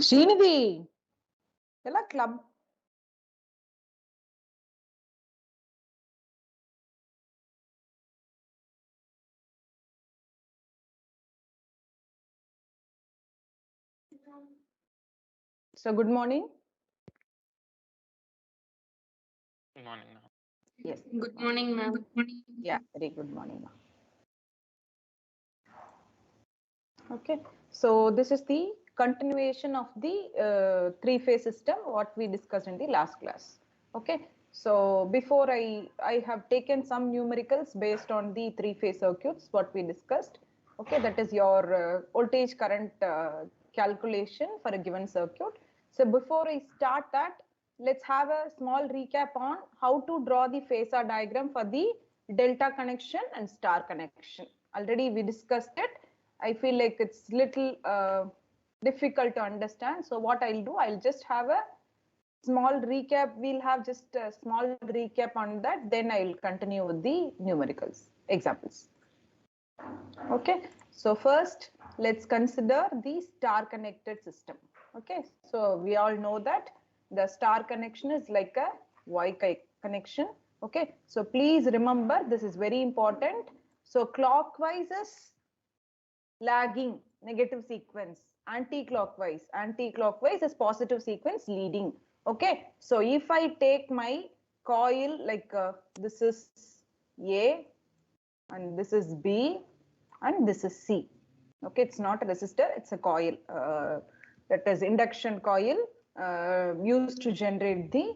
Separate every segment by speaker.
Speaker 1: Srinidhi, ಎಲ್ಲ club. So good morning.
Speaker 2: Good morning, ma'am.
Speaker 1: Yes.
Speaker 3: Good morning, ma'am.
Speaker 1: Yeah, very good morning, ma'am. Okay, so this is the continuation of the three-phase system what we discussed in the last class. Okay, so before I have taken some numericals based on the three-phase circuits what we discussed. Okay, that is your voltage current calculation for a given circuit. So before I start that, let's have a small recap on how to draw the phasor diagram for the delta connection and star connection. Already we discussed it. I feel like it's little difficult to understand. So what I'll do, I'll just have a small recap. We'll have just a small recap on that. Then I'll continue with the numericals examples. Okay, so first let's consider the star connected system. Okay, so we all know that the star connection is like a Y connection. Okay, so please remember this is very important. So clockwise is lagging, negative sequence, anti-clockwise is positive sequence leading. Okay, so if I take my coil like this is A and this is B and this is C. Okay, it's not a resistor, it's a coil, that is induction coil used to generate the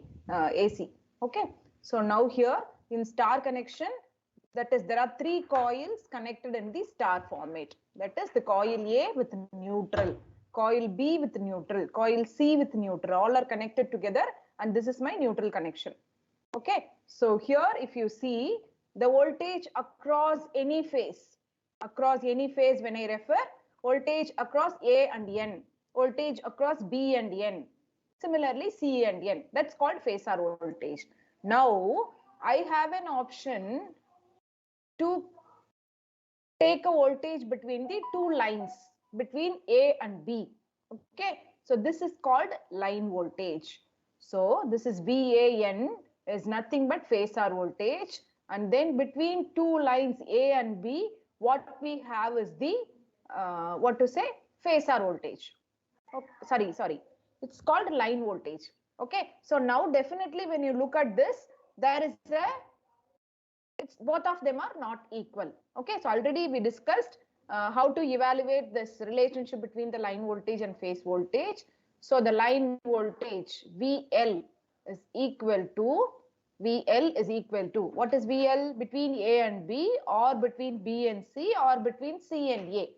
Speaker 1: AC. Okay, so now here in star connection, that is there are three coils connected in the star format. That is the coil A with neutral, coil B with neutral, coil C with neutral, all are connected together, and this is my neutral connection. Okay, so here if you see the voltage across any phase when I refer, voltage across A and N, voltage across B and N, similarly C and N, that's called phasor voltage. Now I have an option to take a voltage between the two lines between A and B. Okay, so this is called line voltage. So this is VAN is nothing but phasor voltage, and then between two lines A and B, what we have is the what to say, phasor voltage. Oh, sorry, it's called line voltage. Okay, so now definitely when you look at this, there is a, it's both of them are not equal. Okay, so already we discussed how to evaluate this relationship between the line voltage and phase voltage. So the line voltage VL is equal to what is VL? Between A and B, or between B and C, or between C and A.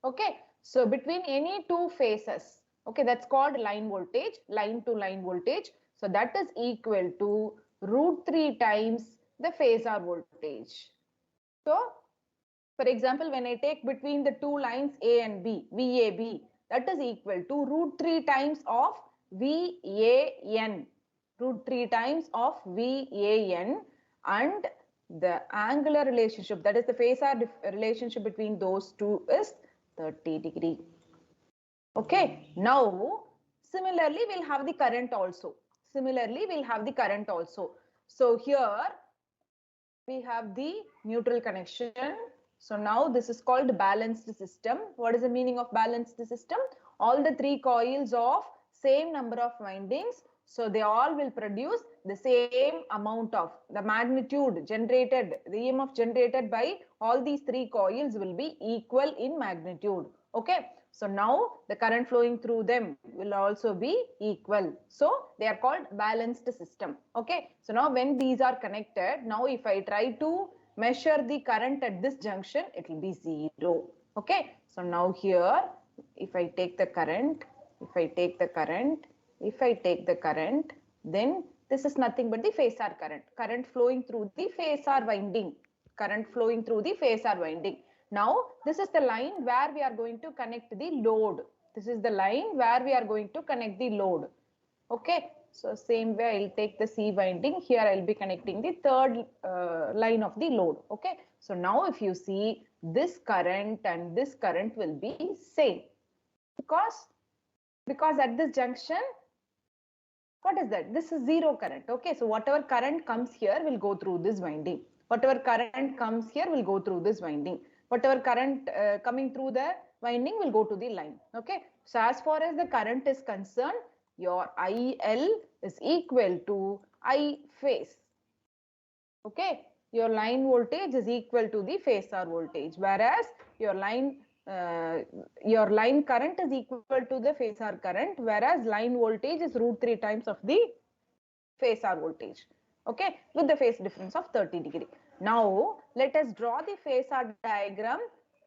Speaker 1: Okay, so between any two phases, okay, that's called line voltage, line to line voltage. So that is equal to √3 times the phasor voltage. So for example, when I take between the two lines A and B, VAB, that is equal to √3 times of VAN, √3 times of VAN, and the angular relationship, that is the phasor relationship between those two is 30 degree. Okay, now similarly we'll have the current also. So here we have the neutral connection. So now this is called balanced system. What is the meaning of balanced system? All the three coils of same number of windings, so they all will produce the same amount of the magnitude generated, the EMF generated by all these three coils will be equal in magnitude. Okay, so now the current flowing through them will also be equal. So they are called balanced system. Okay, so now when these are connected, now if I try to measure the current at this junction, it will be 0. Okay, so now here if I take the current, then this is nothing but the phasor current flowing through the phasor winding. Now this is the line where we are going to connect the load. Okay, so same way I'll take the C winding. Here I'll be connecting the third line of the load. Okay, so now if you see, this current and this current will be same, because Because at this junction, what is that? This is zero current. Okay, so whatever current comes here will go through this winding. Whatever current comes here will go through this winding. Whatever current coming through the winding will go to the line. Okay, so as far as the current is concerned, your IL is equal to I phase. Okay, your line voltage is equal to the phasor voltage, whereas your line current is equal to the phasor current, whereas line voltage is √3 times of the phasor voltage. Okay, with the phase difference of 30 degree. Now let us draw the phasor diagram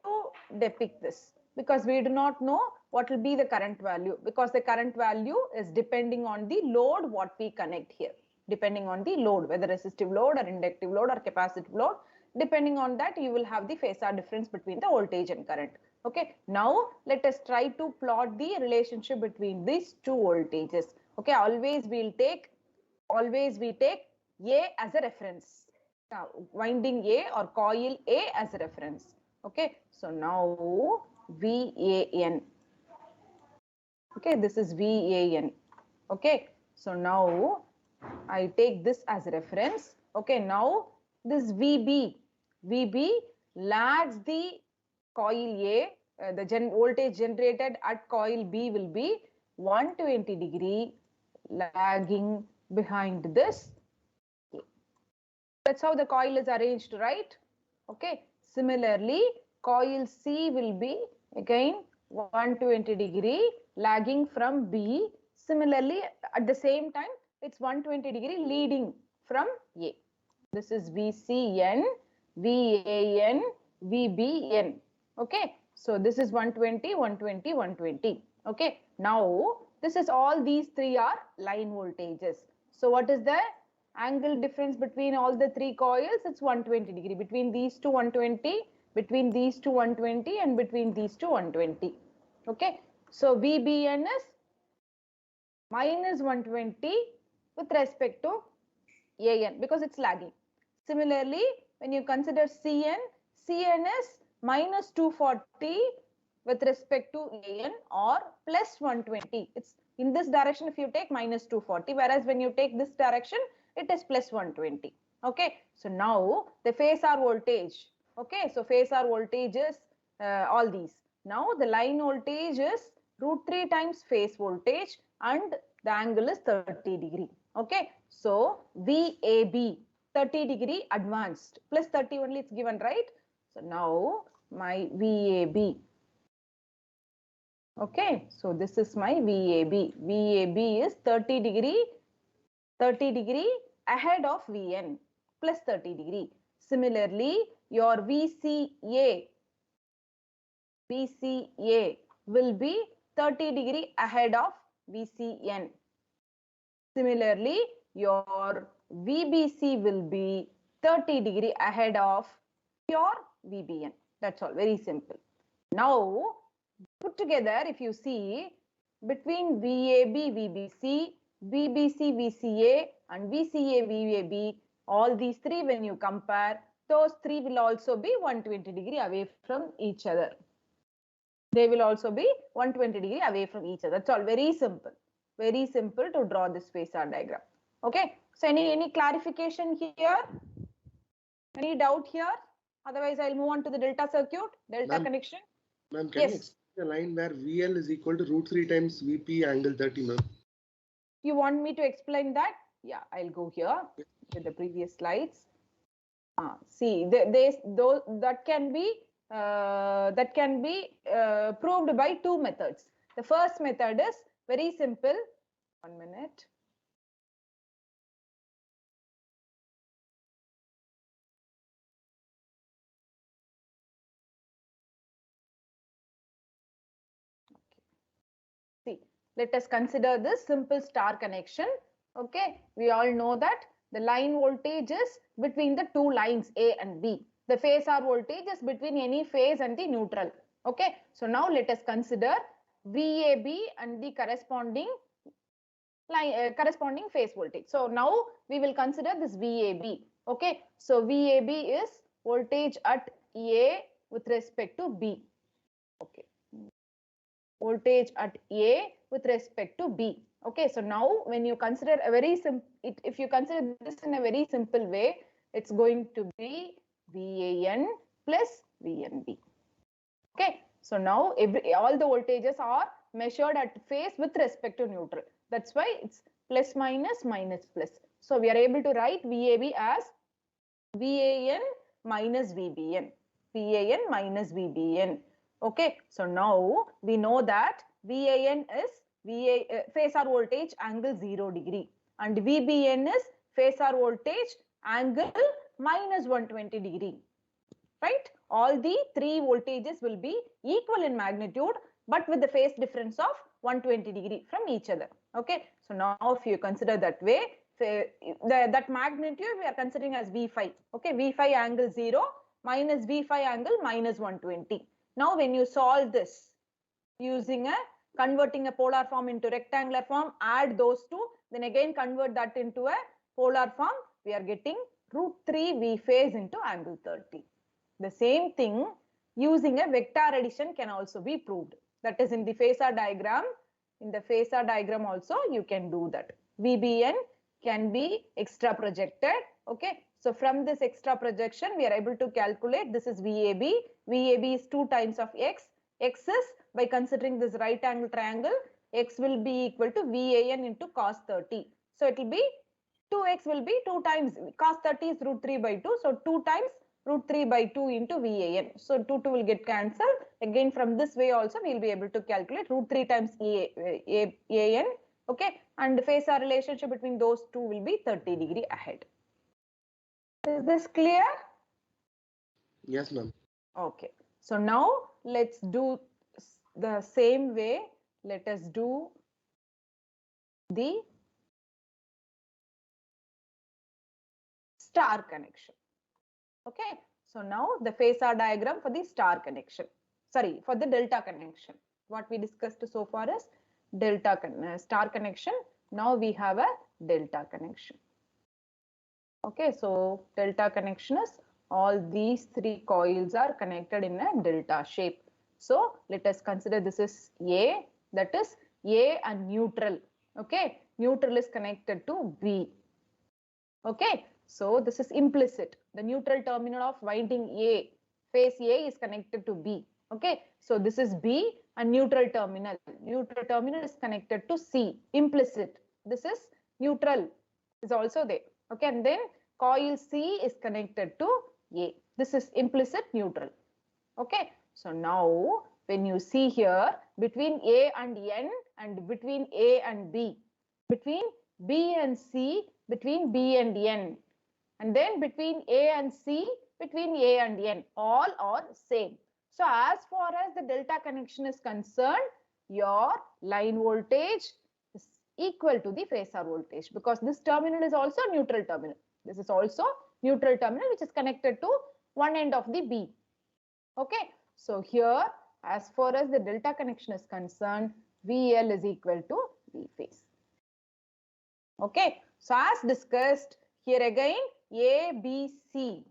Speaker 1: to depict this, because we do not know what will be the current value, because the current value is depending on the load what we connect here, depending on the load, whether resistive load or inductive load or capacitive load. Depending on that, you will have the phasor difference between the voltage and current. Okay, now let us try to plot the relationship between these two voltages. Okay, always we take A as a reference. Now, winding A or coil A as a reference. Okay, so now VAN. Okay, this is VAN. Okay, so now I take this as a reference. Okay, now this VB lags the coil A. The voltage generated at coil B will be 120 degree lagging behind this. That's how the coil is arranged, right? Okay. Similarly, coil C will be again 120 degree lagging from B. Similarly, at the same time, it's 120 degree leading from A. This is VCN, VAN, VBN. Okay. So this is 120, 120, 120. Okay. Now, this is all these three are line voltages. So what is the angle difference between all the three coils? It's 120 degree. Between these two 120, between these two 120, and between these two 120. Okay. So VBN is minus 120 with respect to AN, because it's lagging. Similarly, when you consider CN is minus 240 with respect to AN, or plus 120. It's in this direction if you take minus 240, whereas when you take this direction, it is plus 120. Okay, so now the phasor voltage. Okay, so phasor voltage is all these. Now the line voltage is √3 times phase voltage, and the angle is 30 degree. Okay, so VAB 30 degree advanced, plus 30 only it's given, right? So now my VAB. Okay, so this is my VAB. VAB is 30 degree ahead of VN, plus 30 degree. Similarly, your VCA will be 30 degree ahead of VCN. Similarly, your VBC will be 30 degree ahead of your VBN. That's all, very simple. Now, put together, if you see, between VAB, VBC, VBC, VCA, and VCA, VAB, all these three, when you compare, those three will also be 120 degree away from each other. They will also be 120 degree away from each other. That's all, very simple. Very simple to draw this phasor diagram. Okay, so any clarification here? Any doubt here? Otherwise, I'll move on to the delta circuit, delta connection.
Speaker 3: Ma'am, can you explain the line where VL is equal to √3 times VP angle 30, ma'am?
Speaker 1: You want me to explain that? Yeah, I'll go here with the previous slides. See, that can be proved by two methods. The first method is very simple. 1 minute. See, let us consider this simple star connection. Okay, we all know that the line voltage is between the two lines A and B. The phasor voltage is between any phase and the neutral. Okay, so now let us consider VAB and the corresponding phase voltage. So now we will consider this VAB. Okay, so VAB is voltage at A with respect to B. Okay. voltage at A with respect to B. Okay, so now when you consider a very simple, if you consider this in a very simple way, it's going to be VAN plus VNB. Okay, so now all the voltages are measured at phase with respect to neutral. That's why it's plus minus minus plus. So we are able to write VAB as VAN minus VBN. VAN minus VBN. Okay, so now we know that VAN is phasor voltage angle 0 degree and VBN is phasor voltage angle minus 120 degree. Right? All the three voltages will be equal in magnitude, but with the phase difference of 120 degree from each other. Okay, so now if you consider that way, that magnitude we are considering as V5. Okay, V5 angle 0 minus V5 angle minus 120. Now when you solve this using converting a polar form into rectangular form, add those two, then again convert that into a polar form, we are getting root 3 V phase into angle 30. The same thing using a vector addition can also be proved. That is in the phasor diagram. In the phasor diagram also you can do that. VBN can be extra projected. Okay. So from this extra projection we are able to calculate this is VAB. VAB is 2 times of X. X is, by considering this right angle triangle, X will be equal to VAN into cos 30. So it will be 2X will be 2 times cos 30 is root 3 by 2. So 2 times root 3 by 2 into VAN. So 2 will get cancelled. Again from this way also we will be able to calculate root 3 times AN. Okay, and the phasor relationship between those two will be 30 degree ahead. Is this clear?
Speaker 3: Yes, ma'am.
Speaker 1: Okay, so now let's do the same way. Let us do the star connection. Okay, so now the phasor diagram for the star connection. Sorry, for the delta connection. What we discussed so far is delta star connection. Now we have a delta connection. Okay, so delta connection is all these three coils are connected in a delta shape. So let us consider this is A, that is A and neutral. Okay, neutral is connected to B. Okay, so this is implicit. The neutral terminal of winding A, phase A is connected to B. Okay, so this is B and neutral terminal. Neutral terminal is connected to C, implicit. This is neutral, is also there. Okay, and then coil C is connected to A. This is implicit neutral. Okay, so now when you see here between A and N and between A and B, between B and C, between B and N, and then between A and C, between A and N, all are same. So as far as the delta connection is concerned, your line voltage is equal to the phasor voltage because this terminal is also neutral terminal. This is also neutral terminal which is connected to one end of the B. Okay, so here as far as the delta connection is concerned, VL is equal to V phase. Okay, so as discussed here again, A, B, C.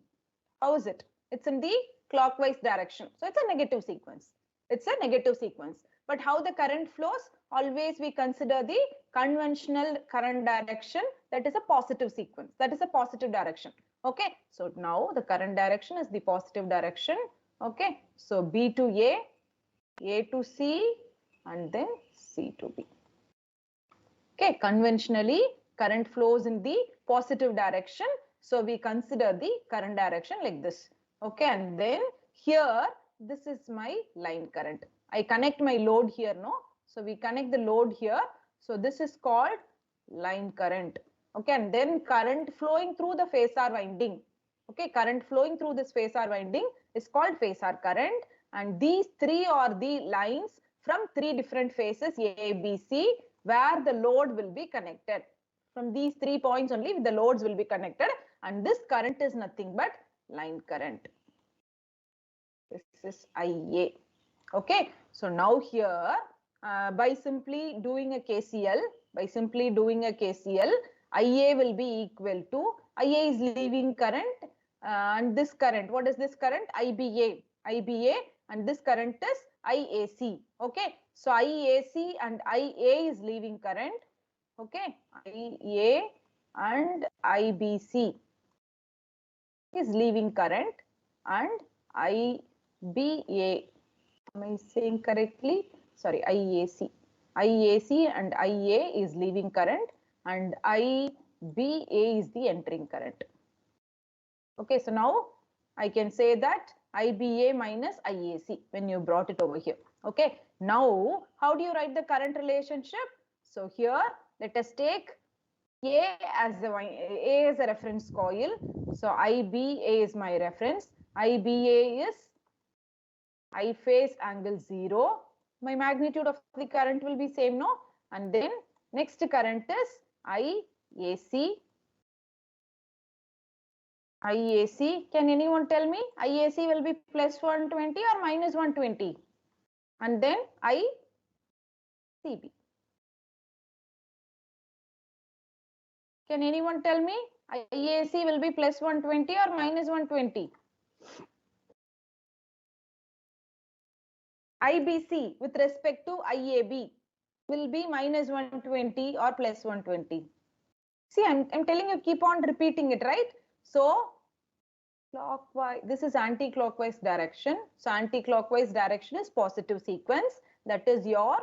Speaker 1: How is it? It's in the clockwise direction. So it's a negative sequence. It's a negative sequence. But how the current flows? Always we consider the conventional current direction, that is a positive sequence. That is a positive direction. Okay, so now the current direction is the positive direction. Okay, so B to A to C, and then C to B. Okay, conventionally current flows in the positive direction. So we consider the current direction like this. Okay, and then here this is my line current. I connect my load here, no? So we connect the load here. So this is called line current. Okay, and then current flowing through the phasor winding. Okay, current flowing through this phasor winding is called phasor current. And these three are the lines from three different phases A, B, C, where the load will be connected. From these 3 points only the loads will be connected, and this current is nothing but line current. This is IA. Okay, so now here by simply doing a KCL, IA will be equal to, IA is leaving current and this current, what is this current? IBA, and this current is IAC. Okay, so IAC and IA is leaving current. Okay, IA and IBC is leaving current, and IBA, am I saying correctly? Sorry, IAC. IAC and IA is leaving current, and IBA is the entering current. Okay, so now I can say that IBA minus IAC when you brought it over here. Okay, now how do you write the current relationship? So here let us take A as a reference coil. So IBA is my reference. IBA is I phase angle 0. My magnitude of the current will be same, no? And then next current is IAC. IAC, can anyone tell me? IAC will be plus 120 or minus 120? And then ICB. Can anyone tell me? IAC will be plus 120 or minus 120? IBC with respect to IAB will be minus 120 or plus 120. See, I'm telling you, keep on repeating it, right? So, clockwise, this is anti-clockwise direction. So, anti-clockwise direction is positive sequence. That is, your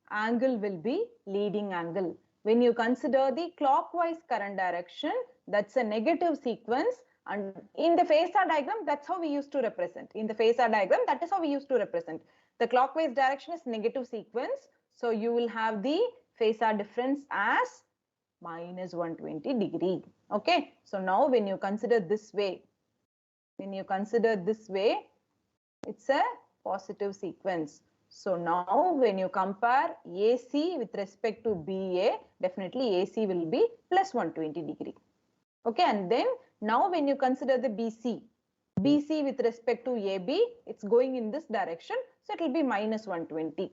Speaker 1: angle will be leading angle. When you consider the clockwise current direction, that's a negative sequence. And in the phasor diagram, that's how we used to represent. In the phasor diagram, that is how we used to represent. The clockwise direction is negative sequence. So, you will have the phasor difference as minus 120 degree. Okay. So, now when you consider this way, it's a positive sequence. So now when you compare AC with respect to BA, definitely AC will be plus 120 degree. Okay, and then now when you consider the BC with respect to AB, it's going in this direction. So it will be minus 120.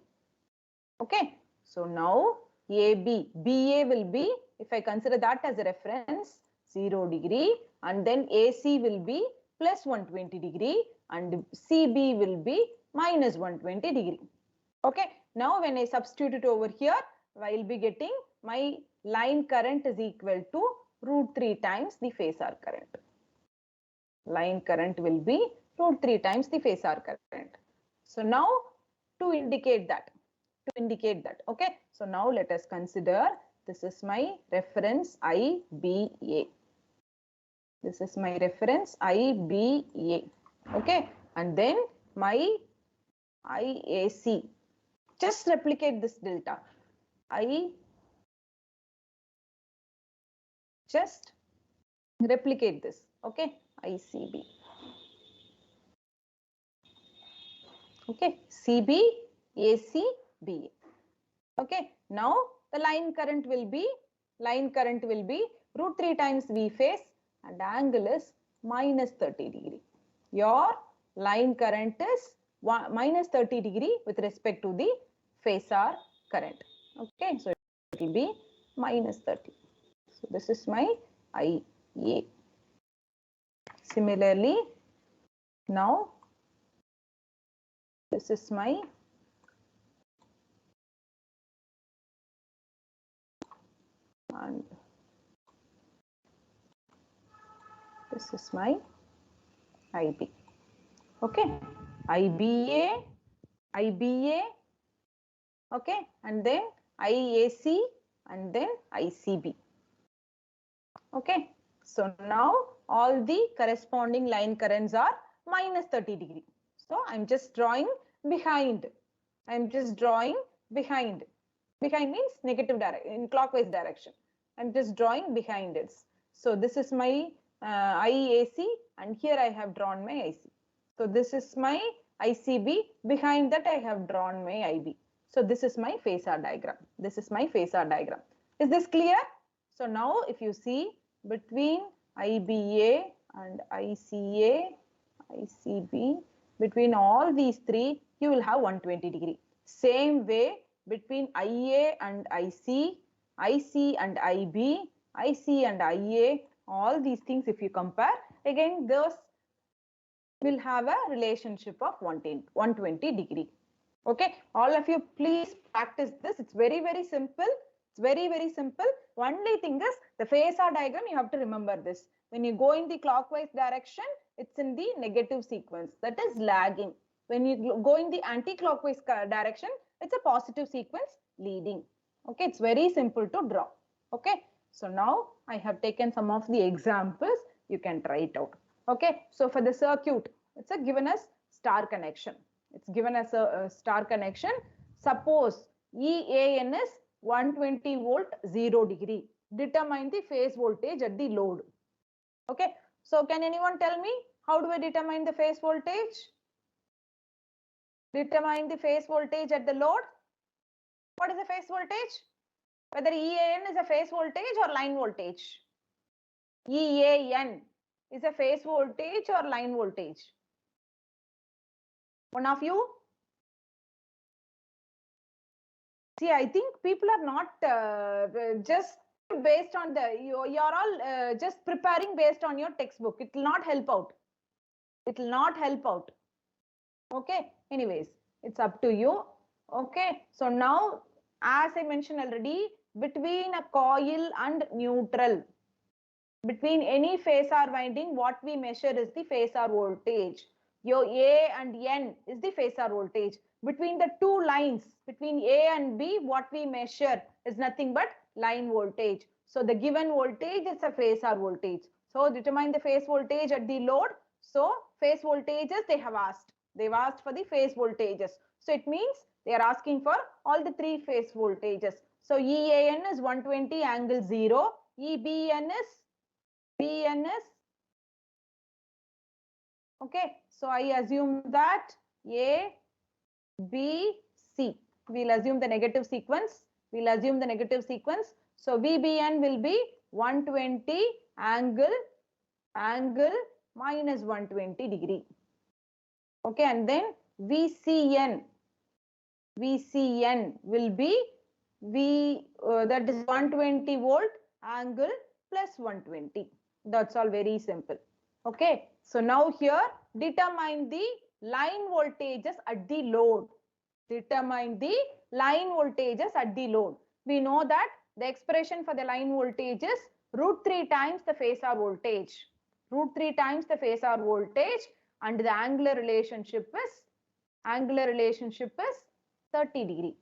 Speaker 1: Okay, so now BA will be, if I consider that as a reference, 0 degree, and then AC will be plus 120 degree and CB will be minus 120 degree. Okay, now when I substitute it over here, I will be getting my line current is equal to root 3 times the phasor current. Line current will be root 3 times the phasor current. So now to indicate that, okay. So now let us consider, this is my reference IBA. This is my reference IBA. Okay, and then my IAC. Just replicate this delta. Just replicate this. Okay, ICB. Okay, CB, AC, BA. Okay, now the line current will be root 3 times V phase and angle is minus 30 degree. Your line current is minus 30 degree with respect to the phasor current. Okay, so it will be minus 30. So this is my IA. Similarly, now this is my and this is my IB. Okay, IBA, okay, and then IAC and then ICB. Okay, so now all the corresponding line currents are minus 30 degree. So I'm just drawing behind. Behind means negative direction, in clockwise direction. I'm just drawing behind it. So this is my IAC and here I have drawn my IC. So this is my ICB. Behind that I have drawn my IB. So this is my phasor diagram. Is this clear? So now if you see between IBA and ICA, ICB, between all these three, you will have 120 degree. Same way between IA and IC, IC and IB, IC and IA, all these things if you compare, again those will have a relationship of 120 degree. Okay, all of you please practice this. It's very, very simple. It's very, very simple. Only thing is the phasor diagram, you have to remember this. When you go in the clockwise direction, it's in the negative sequence, that is lagging. When you go in the anti-clockwise direction, it's a positive sequence, leading. Okay, it's very simple to draw. Okay, so now I have taken some of the examples. You can try it out. Okay, so for the circuit, it's a given as star connection. It's given as a star connection. Suppose EAN is 120 volt 0 degree. Determine the phase voltage at the load. Okay, so can anyone tell me how do I determine the phase voltage? Determine the phase voltage at the load. What is the phase voltage? Whether EAN is a phase voltage or line voltage. EAN is a phase voltage or line voltage. One of you? See, I think people are not just based on the, you're all just preparing based on your textbook. It will not help out. It will not help out. Okay, anyways, it's up to you. Okay, so now, as I mentioned already, between a coil and neutral, between any phasor winding, what we measure is the phasor voltage. Your A and N is the phasor voltage. Between the two lines, between A and B, what we measure is nothing but line voltage. So the given voltage is a phasor voltage. So determine the phase voltage at the load. So phase voltages they have asked. They've asked for the phase voltages. So it means they are asking for all the three phase voltages. So EAN is 120 angle 0. EBN is BNS. Okay, so I assume that A, B, C. We'll assume the negative sequence. We'll assume the negative sequence. So VBN will be 120 angle minus 120 degree. Okay, and then VCN will be that is 120 volt angle plus 120. That's all very simple. Okay, so now here determine the line voltages at the load. Determine the line voltages at the load. We know that the expression for the line voltage is √3 times the phasor voltage. √3 times the phasor voltage, and the angular relationship is 30 degree.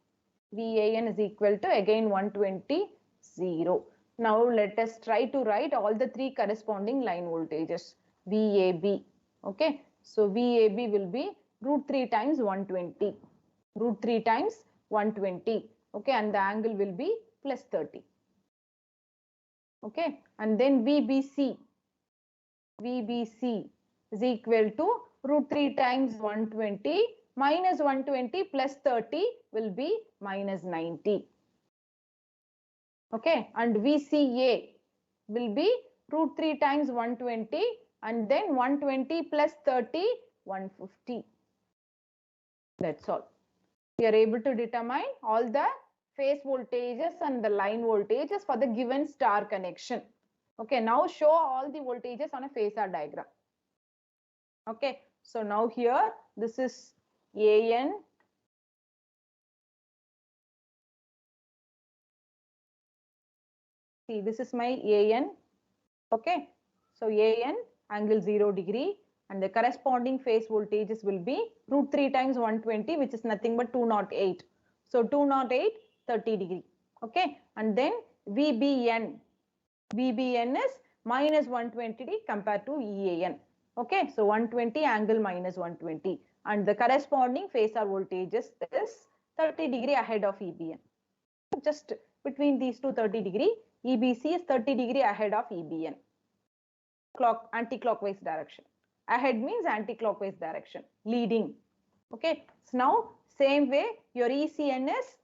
Speaker 1: VAN is equal to again 120 0. Now let us try to write all the three corresponding line voltages. VAB. Okay, so VAB will be √3 times 120. √3 times 120. Okay, and the angle will be plus 30. Okay, and then VBC is equal to √3 times 120 minus 120 plus 30 will be minus 90. Okay, and VCA will be √3 times 120 and then 120 plus 30, 150. That's all. We are able to determine all the phase voltages and the line voltages for the given star connection. Okay, now show all the voltages on a phasor diagram. Okay, so now here this is AN. See, this is my AN. Okay, so AN angle 0 degree, and the corresponding phase voltages will be √3 times 120, which is nothing but 208. So 208, 30 degree. Okay, and then VBN is minus 120 degree compared to EAN. Okay, so 120 angle minus 120, and the corresponding phasor voltages is 30 degree ahead of EBN. Just between these two 30 degree, EBC is 30 degree ahead of EBN. Anti-clockwise direction. Ahead means anti-clockwise direction, leading. Okay, so now same way your ECN is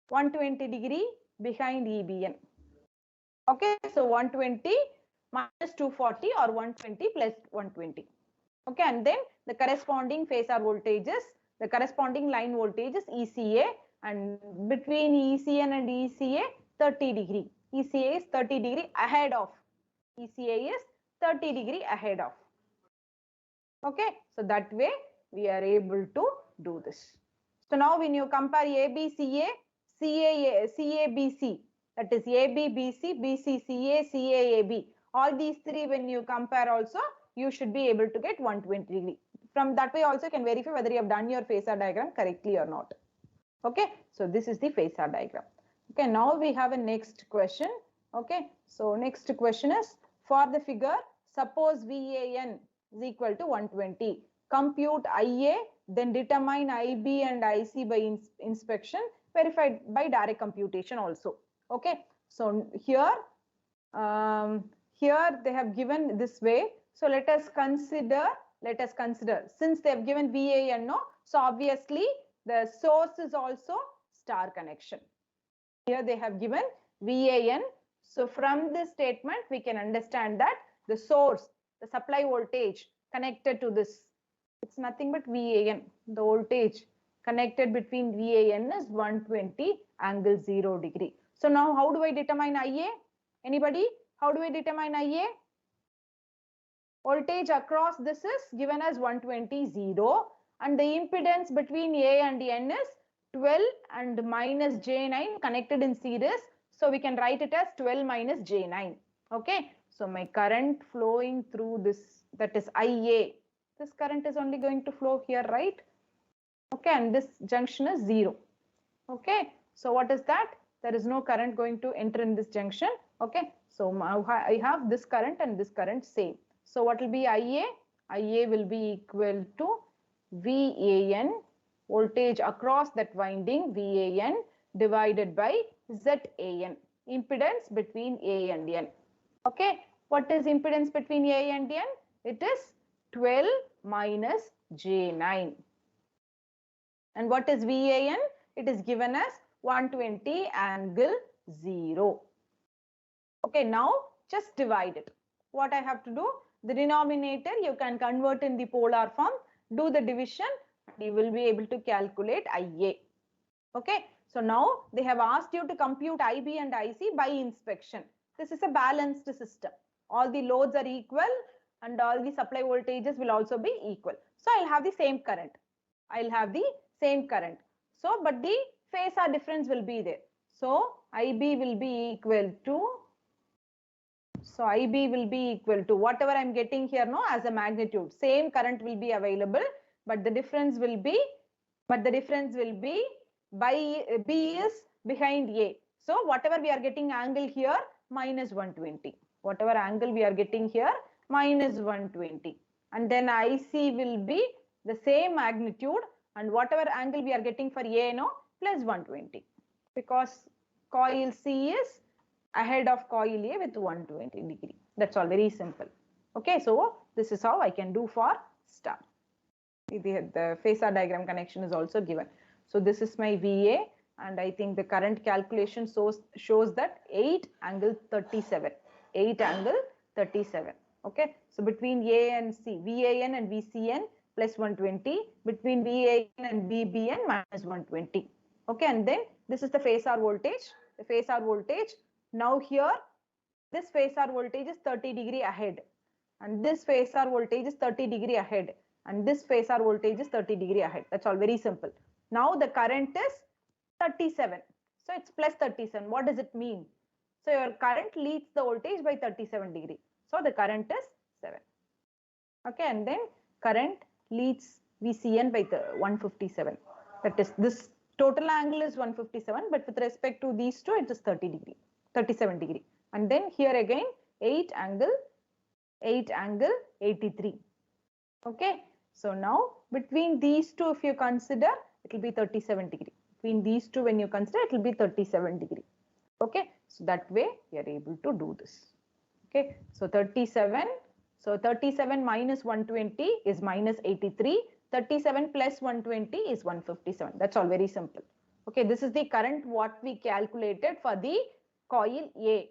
Speaker 1: 120 degree behind EBN. Okay, so 120 minus 240 or 120 plus 120. Okay, and then the corresponding phasor voltages, the corresponding line voltages ECA, and between ECN and ECA 30 degree. ECA is 30 degree ahead of. ECA is 30 degree ahead of. Okay, so that way we are able to do this. So now when you compare ABCA, CABC, that is ABBC, BCCA, CAAB, all these three when you compare also, you should be able to get 120 degree. From that way also you can verify whether you have done your phasor diagram correctly or not. Okay, so this is the phasor diagram. Okay, now we have a next question. Okay, so next question is, for the figure, suppose VAN is equal to 120. Compute IA, then determine IB and IC by inspection, verified by direct computation also. Okay, so here they have given this way. So let us consider, since they have given VAN, no, so obviously the source is also star connection. Here they have given VAN. So from this statement, we can understand that the source, the supply voltage connected to this, it's nothing but VAN. The voltage connected between VAN is 120 angle 0 degree. So now how do I determine IA? Anybody? How do I determine IA? Voltage across this is given as 120 0, and the impedance between A and N is 12 and minus J9 connected in series. So we can write it as 12 minus J9. Okay, so my current flowing through this, that is IA. This current is only going to flow here, right? Okay, and this junction is 0. Okay, so what is that? There is no current going to enter in this junction. Okay, so I have this current and this current same. So what will be IA? IA will be equal to VAN, voltage across that winding, VAN, divided by ZAN, impedance between A and N. Okay, what is impedance between A and N? It is 12 minus J9. And what is VAN? It is given as 120 angle 0. Okay, now just divide it. What I have to do? The denominator you can convert in the polar form, do the division, and you will be able to calculate IA. Okay, so now they have asked you to compute IB and IC by inspection. This is a balanced system. All the loads are equal and all the supply voltages will also be equal. So I'll have the same current. So, but the phasor difference will be there. So IB will be equal to, whatever I'm getting here, no, as a magnitude. Same current will be available, but the difference will be by B is behind A. So whatever we are getting angle here, minus 120. Whatever angle we are getting here, minus 120. And then IC will be the same magnitude, and whatever angle we are getting for A, no, plus 120. Because coil C is ahead of coil A with 120 degree. That's all, very simple. Okay, so this is how I can do for star. The phasor diagram connection is also given. So this is my VA, and I think the current calculation shows that 8 angle 37. 8 angle 37. Okay, so between A and C, VAN and VCN plus 120, between VAN and VBN minus 120. Okay, and then this is the phasor voltage. The phasor voltage. Now here, this phasor voltage is 30 degree ahead, and this phasor voltage is 30 degree ahead, and this phasor voltage is 30 degree ahead. That's all, very simple. Now the current is 37. So it's plus 37. What does it mean? So your current leads the voltage by 37 degree. So the current is 7. Okay, and then current leads VCN by 157. That is, this total angle is 157, but with respect to these two, it is 37 degree. And then here again, 8 angle 83. Okay, so now between these two, if you consider, it will be 37 degree. Between these two, when you consider, it will be 37 degree. Okay, so that way we are able to do this. Okay, so 37. So 37 minus 120 is minus 83. 37 plus 120 is 157. That's all, very simple. Okay, this is the current what we calculated for the coil A.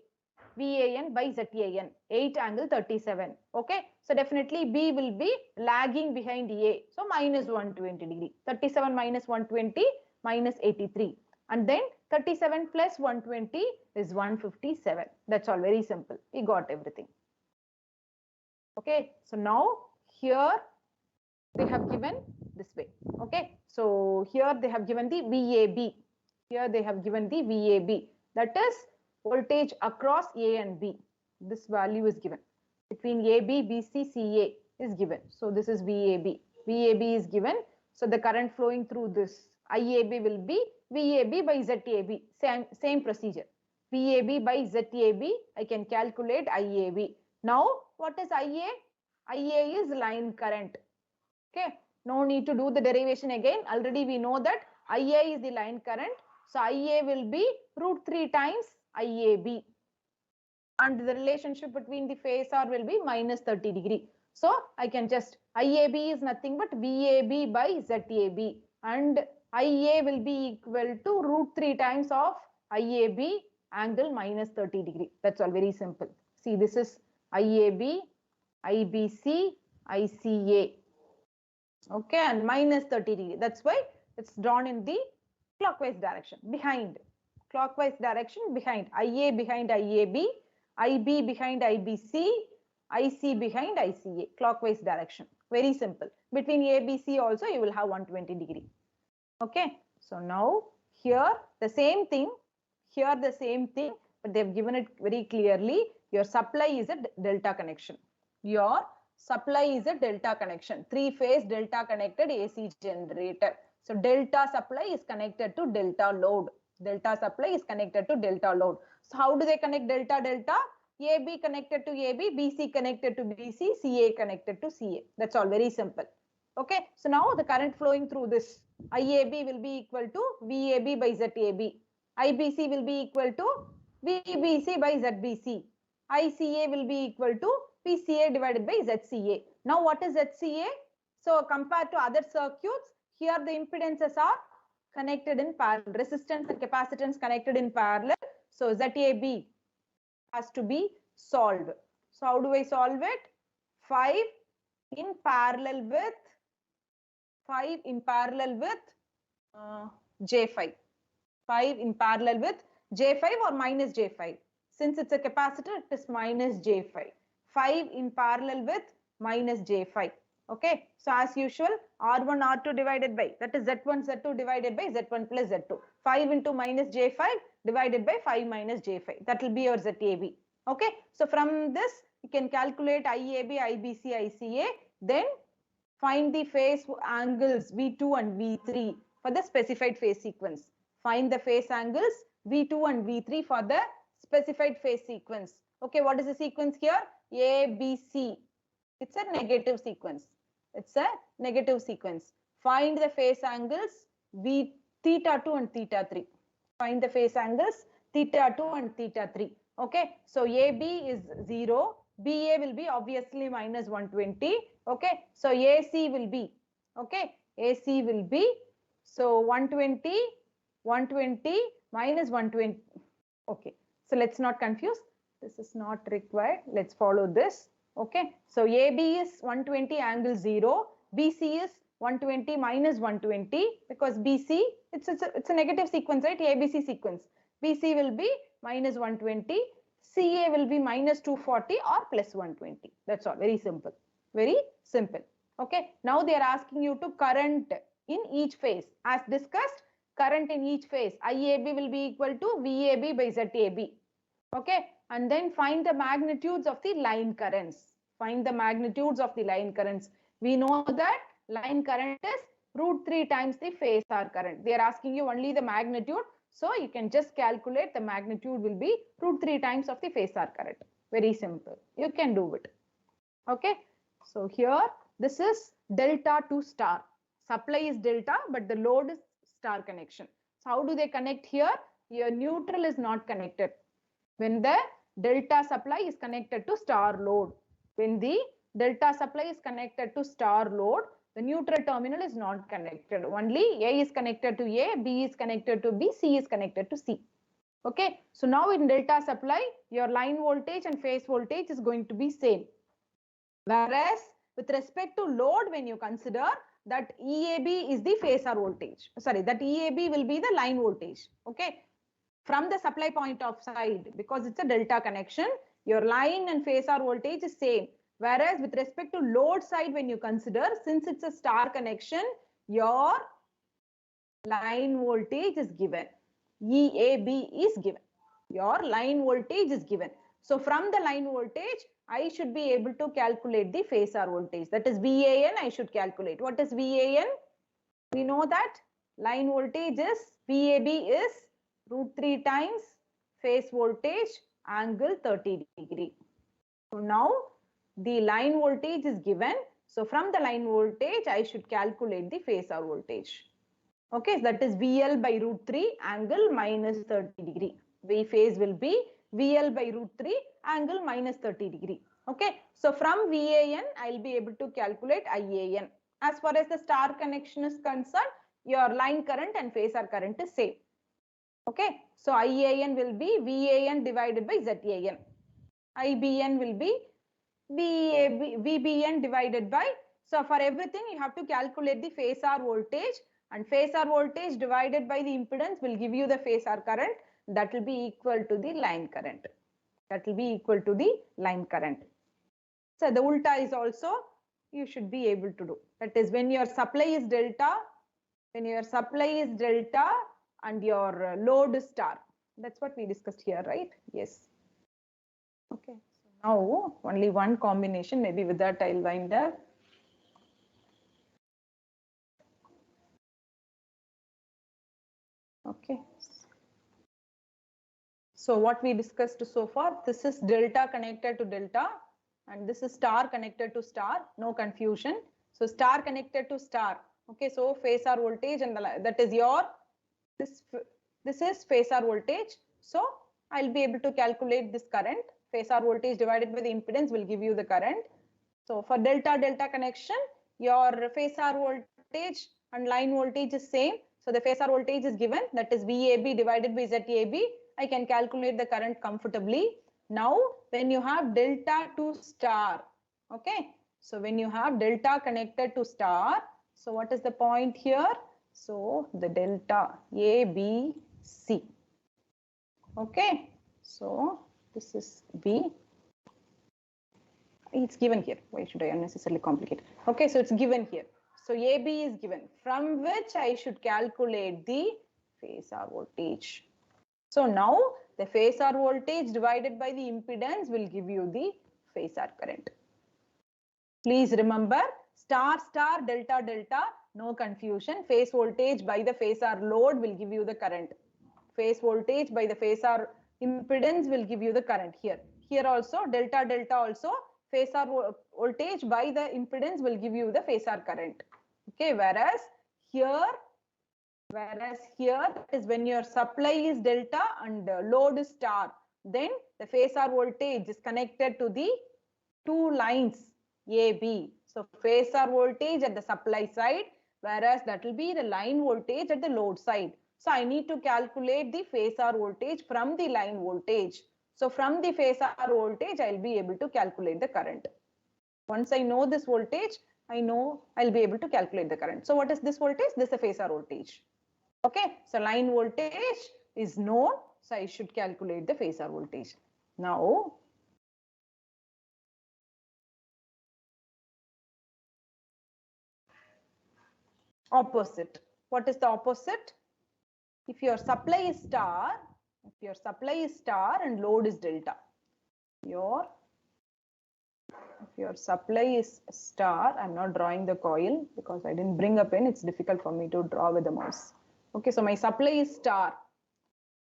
Speaker 1: VAN by ZAN, 8 angle 37. Okay, so definitely B will be lagging behind A. So minus 120 degree. 37 minus 120 minus 83. And then 37 plus 120 is 157. That's all, very simple. We got everything. Okay, so now here they have given this way. Okay, So here they have given the VAB. Here they have given the VAB. That is voltage across A and B. This value is given. Between AB, BC, CA is given. So this is VAB. VAB is given. So the current flowing through this IAB will be VAB by ZAB. Same procedure. VAB by ZAB. I can calculate IAB. Now what is IA? IA is line current. Okay. No need to do the derivation again. Already we know that IA is the line current. So IA will be root 3 times IAB. And the relationship between the phasor will be minus 30 degree. So I can just, IAB is nothing but VAB by ZAB. And IA will be equal to root 3 times of IAB angle minus 30 degree. That's all, very simple. See, this is IAB, IBC, ICA. Okay, and minus 30 degree. That's why it's drawn in the clockwise direction, behind. Clockwise direction, behind. IA behind IAB, IB behind IBC, IC behind ICA. Clockwise direction. Very simple. Between ABC also you will have 120 degree. Okay. So now here the same thing. Here the same thing, but they've given it very clearly. Your supply is a delta connection. Your supply is a delta connection. 3-phase delta connected AC generator. So delta supply is connected to delta load. Delta supply is connected to delta load. So how do they connect delta delta? AB connected to AB, BC connected to BC, CA connected to CA. That's all, very simple. Okay. So now the current flowing through this IAB will be equal to VAB by ZAB. IBC will be equal to VBC by ZBC. ICA will be equal to PCA divided by ZCA. Now what is ZCA? So compared to other circuits, here the impedances are connected in parallel. Resistance and capacitance connected in parallel. So ZAB has to be solved. So how do I solve it? 5 in parallel with J5. 5 in parallel with J5 or minus J5. Since it's a capacitor, it is minus J5. 5 in parallel with minus J5. Okay. So as usual, R1, R2 divided by, that is Z1, Z2 divided by Z1 plus Z2. 5 into minus J5 divided by 5 minus J5. That will be your ZAB. Okay. So from this, you can calculate IAB, IBC, ICA. Then find the phase angles V2 and V3 for the specified phase sequence. Find the phase angles V2 and V3 for the specified phase sequence. Okay, what is the sequence here? A, B, C. It's a negative sequence. It's a negative sequence. Find the phase angles V theta 2 and theta 3. Find the phase angles theta 2 and theta 3. Okay, so AB is 0. BA will be obviously minus 120. Okay, so AC will be, okay, AC will be, so 120 minus 120. Okay, so let's not confuse. This is not required. Let's follow this. Okay, so AB is 120 angle 0. BC is 120 minus 120 because BC, it's a negative sequence, right? ABC sequence. BC will be minus 120. CA will be minus 240 or plus 120. That's all. Very simple. Very simple. Okay. Now they are asking you to current in each phase. As discussed, current in each phase. IAB will be equal to VAB by ZAB. Okay. And then find the magnitudes of the line currents. Find the magnitudes of the line currents. We know that line current is root 3 times the phasor current. They are asking you only the magnitude. So you can just calculate the magnitude will be root 3 times of the phasor current. Very simple. You can do it. Okay. So here, this is delta to star. Supply is delta, but the load is star connection. So how do they connect here? Your neutral is not connected. When the delta supply is connected to star load. When the delta supply is connected to star load, the neutral terminal is not connected. Only A is connected to A, B is connected to B, C is connected to C. Okay. So now in delta supply, your line voltage and phase voltage is going to be same. Whereas with respect to load, when you consider that EAB is the phasor voltage. Sorry, that EAB will be the line voltage. Okay. From the supply point of side, because it's a delta connection, your line and phasor voltage is same. Whereas with respect to load side, when you consider, since it's a star connection, your line voltage is given. EAB is given. Your line voltage is given. So from the line voltage, I should be able to calculate the phasor voltage. That is VAN I should calculate. What is VAN? We know that line voltage is VAB is √3 times phase voltage angle 30 degree. So now the line voltage is given. So from the line voltage, I should calculate the phasor voltage. Okay, that is VL by √3 angle minus 30 degree. V phase will be VL by √3 angle minus 30 degree. Okay, so from VAN, I'll be able to calculate IAN. As far as the star connection is concerned, your line current and phasor current is same. Okay, so IAN will be VAN divided by ZAN. IBN will be VBN divided by, so for everything you have to calculate the phasor voltage, and phasor voltage divided by the impedance will give you the phasor current. That will be equal to the line current. That will be equal to the line current. So the ulta is also you should be able to do. That is when your supply is delta, and your load is star. That's what we discussed here, right? Yes. Okay. So now only one combination. Maybe with that I'll wind up. Okay. So what we discussed so far, this is delta connected to delta, and this is star connected to star. No confusion. So star connected to star. Okay. So phasor voltage and that is your this is phasor voltage. So I'll be able to calculate this current. Phasor voltage divided by the impedance will give you the current. So for delta connection, your phasor voltage and line voltage is same. So the phasor voltage is given, that is VAB divided by ZAB. I can calculate the current comfortably. Now when you have delta to star, okay, so when you have delta connected to star, so what is the point here? So the delta ABC. Okay, so this is B. It's given here. Why should I unnecessarily complicate? Okay, so it's given here. So AB is given, from which I should calculate the phasor voltage. So now the phasor voltage divided by the impedance will give you the phasor current. Please remember, star star delta delta, no confusion. Phase voltage by the phasor load will give you the current. Phase voltage by the phasor impedance will give you the current here. Here also delta delta also phasor voltage by the impedance will give you the phasor current. Okay, whereas here that is when your supply is delta and load is star, then the phasor voltage is connected to the two lines AB. So phasor voltage at the supply side, whereas that will be the line voltage at the load side. So I need to calculate the phasor voltage from the line voltage. So from the phasor voltage, I'll be able to calculate the current. Once I know this voltage, I know I'll be able to calculate the current. So what is this voltage? This is a phasor voltage. Okay, so line voltage is known, so I should calculate the phasor voltage. Now, opposite. What is the opposite? If your supply is star, and load is delta, if your supply is star, I'm not drawing the coil because I didn't bring a pen. It's difficult for me to draw with the mouse. Okay, so my supply is star.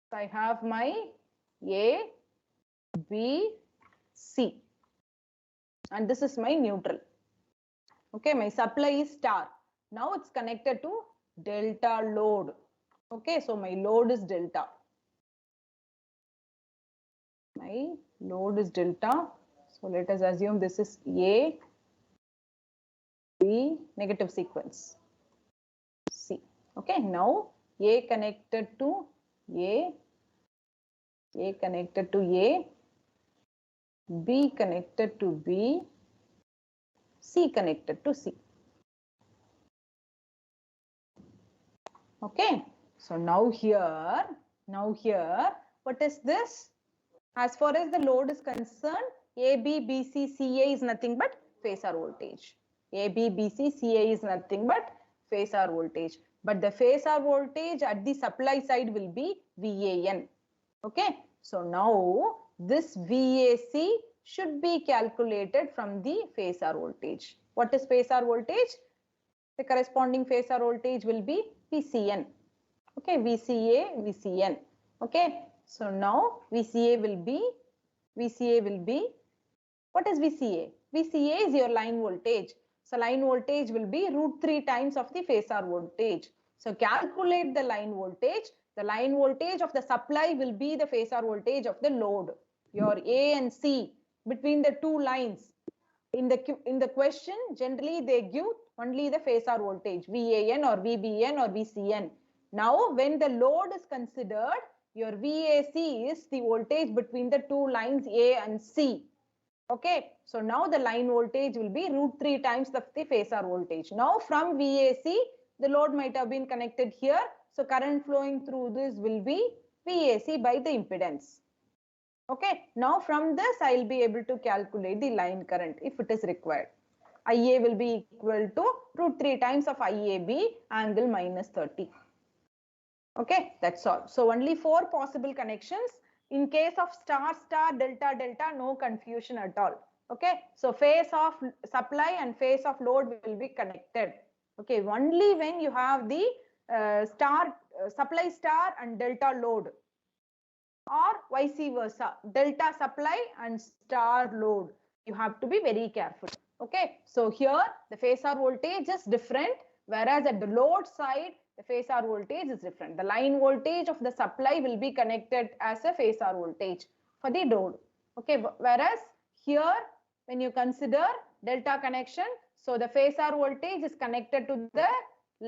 Speaker 1: So I have my A, B, C, and this is my neutral. Okay, my supply is star. Now it's connected to delta load. Okay, so my load is delta. My load is delta. So let us assume this is A, B, negative sequence, C. Okay, now A connected to A connected to A, B connected to B, C connected to C. Okay, so now here, what is this? As far as the load is concerned, AB, BC, CA is nothing but phasor voltage. AB, BC, CA is nothing but phasor voltage. but the phasor voltage at the supply side will be VAN. Okay, so now this VAC should be calculated from the phasor voltage. What is phasor voltage? The corresponding phasor voltage will be VCN. Okay, VCA, VCN. Okay, so now VCA will be, what is VCA? VCA is your line voltage. So line voltage will be √3 times of the phasor voltage. So calculate the line voltage. The line voltage of the supply will be the phasor voltage of the load. Your A and C between the two lines. In the question, generally they give only the phasor voltage, VAN or VBN or VCN. Now, when the load is considered, your VAC is the voltage between the two lines A and C. Okay, so now the line voltage will be √3 times the phasor voltage. Now from VAC, the load might have been connected here. So current flowing through this will be VAC by the impedance. Okay, now from this I will be able to calculate the line current if it is required. IA will be equal to √3 times of IAB angle -30. Okay, that's all. So only 4 possible connections. In case of star, star, delta, delta, no confusion at all. Okay, so phase of supply and phase of load will be connected. Okay, only when you have the supply star and delta load, or vice versa, delta supply and star load. You have to be very careful. Okay, so here the phasor voltage is different, whereas at the load side, the phasor voltage is different. The line voltage of the supply will be connected as a phasor voltage for the load. Okay, whereas here, when you consider delta connection, so the phasor voltage is connected to the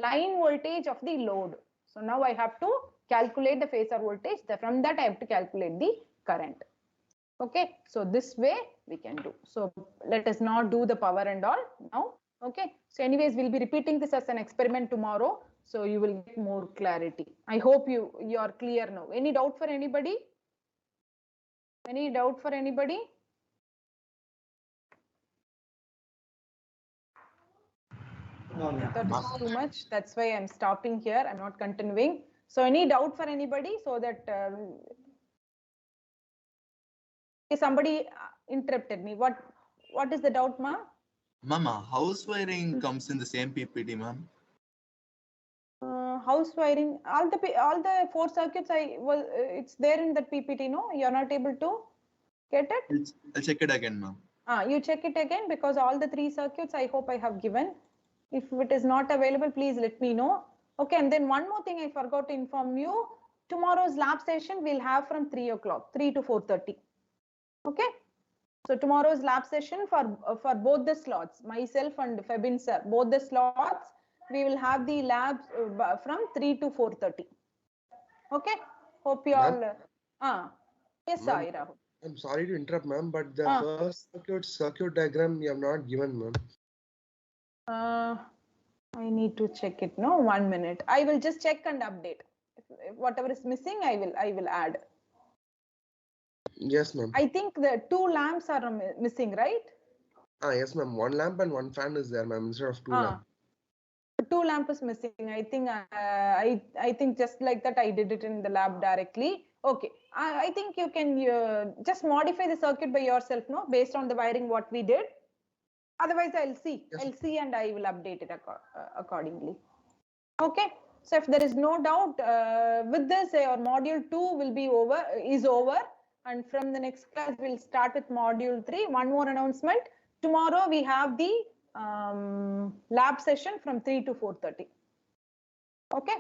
Speaker 1: line voltage of the load. So now I have to calculate the phasor voltage. From that I have to calculate the current. Okay, so this way we can do. So let us not do the power and all now. Okay, so anyways, we'll be repeating this as an experiment tomorrow. So you will get more clarity. I hope you are clear now. Any doubt for anybody? Any doubt for anybody? I thought it's too much. That's why I'm stopping here. I'm not continuing. So any doubt for anybody, so that somebody interrupted me. What is the doubt, ma'am?
Speaker 4: Mama, house wiring comes in the same PPT, ma'am.
Speaker 1: House wiring, all the 4 circuits it's there in that PPT. No, you're not able to get it.
Speaker 4: I'll check it again, ma'am.
Speaker 1: You check it again, because all the 3 circuits I hope I have given. If it is not available, please let me know. Okay, and then one more thing I forgot to inform you. Tomorrow's lab session we'll have from 3 o'clock, 3 to 4:30. Okay, so tomorrow's lab session for both the slots, myself and Febin sir, both the slots, we will have the labs from 3 to 4:30. Okay, hope you all. Yes, sorry, Rahul.
Speaker 3: I'm sorry to interrupt, ma'am, but the first circuit diagram you have not given, ma'am.
Speaker 1: I need to check it. No, 1 minute. I will just check and update. If whatever is missing, I will add.
Speaker 3: Yes, ma'am.
Speaker 1: I think the 2 lamps are missing, right?
Speaker 3: Yes, ma'am. 1 lamp and 1 fan is there, ma'am, instead of 2 lamps.
Speaker 1: 2 lamp is missing. I think just like that I did it in the lab directly. Okay, I think you can just modify the circuit by yourself, no, based on the wiring what we did. Otherwise, I'll see. Yes. I'll see and I will update it accordingly. Okay. So if there is no doubt, with this, your module 2 is over, and from the next class we'll start with module 3. One more announcement. Tomorrow we have the lab session from 3 to 4:30. Okay.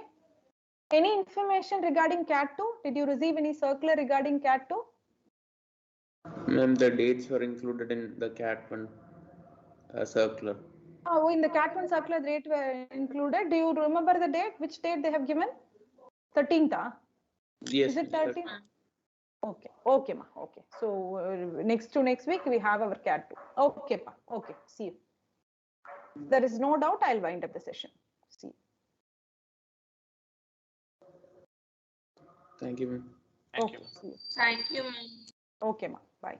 Speaker 1: Any information regarding CAT 2? Did you receive any circular regarding CAT 2?
Speaker 2: Ma'am, the dates were included in the CAT 1 circular.
Speaker 1: Oh, in the CAT 1 circular, the date were included. Do you remember the date? Which date they have given? 13th.
Speaker 2: Yes.
Speaker 1: Is it 13th? Okay. Okay, ma. Okay. So next week we have our CAT 2. Okay, pa. Okay. See you. There is no doubt. I'll wind up the session. See you.
Speaker 2: Thank you, ma'am.
Speaker 1: Okay. See you.
Speaker 5: Thank you, ma'am.
Speaker 1: Okay, ma. Bye.